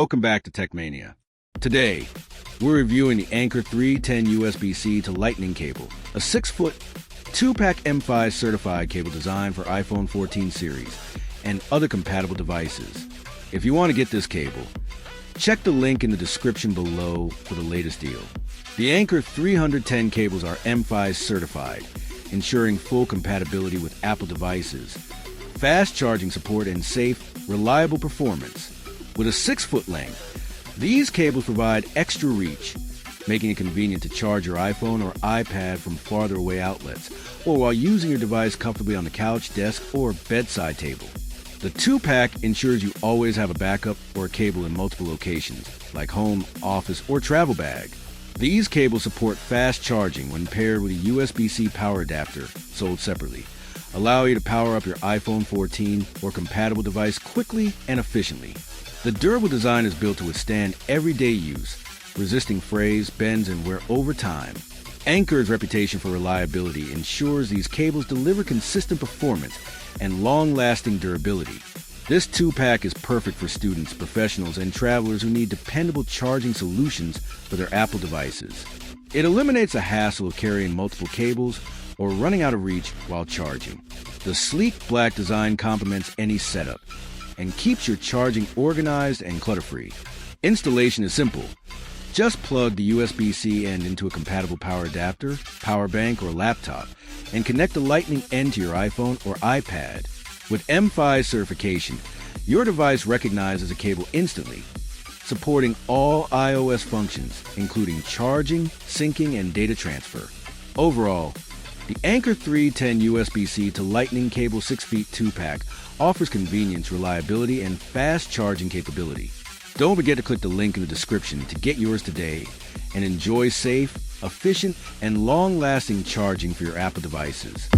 Welcome back to TechMania. Today, we're reviewing the Anker 310 USB-C to Lightning cable, a 6-foot, 2-pack M5 certified cable designed for iPhone 14 series and other compatible devices. If you want to get this cable, check the link in the description below for the latest deal. The Anker 310 cables are M5 certified, ensuring full compatibility with Apple devices, fast charging support, and safe, reliable performance. With a 6-foot length, these cables provide extra reach, making it convenient to charge your iPhone or iPad from farther away outlets, or while using your device comfortably on the couch, desk, or bedside table. The 2-pack ensures you always have a backup or a cable in multiple locations, like home, office, or travel bag. These cables support fast charging when paired with a USB-C power adapter sold separately, allow you to power up your iPhone 14 or compatible device quickly and efficiently. The durable design is built to withstand everyday use, resisting frays, bends, and wear over time. Anker's reputation for reliability ensures these cables deliver consistent performance and long-lasting durability. This 2-pack is perfect for students, professionals, and travelers who need dependable charging solutions for their Apple devices. It eliminates the hassle of carrying multiple cables or running out of reach while charging. The sleek black design complements any setup and keeps your charging organized and clutter-free. Installation is simple. Just plug the USB-C end into a compatible power adapter, power bank, or laptop, and connect the Lightning end to your iPhone or iPad. With M5 certification, your device recognizes a cable instantly, supporting all iOS functions, including charging, syncing, and data transfer. Overall, the Anker 310 USB-C to Lightning cable 6-feet 2-pack offers convenience, reliability, and fast charging capability. Don't forget to click the link in the description to get yours today and enjoy safe, efficient, and long-lasting charging for your Apple devices.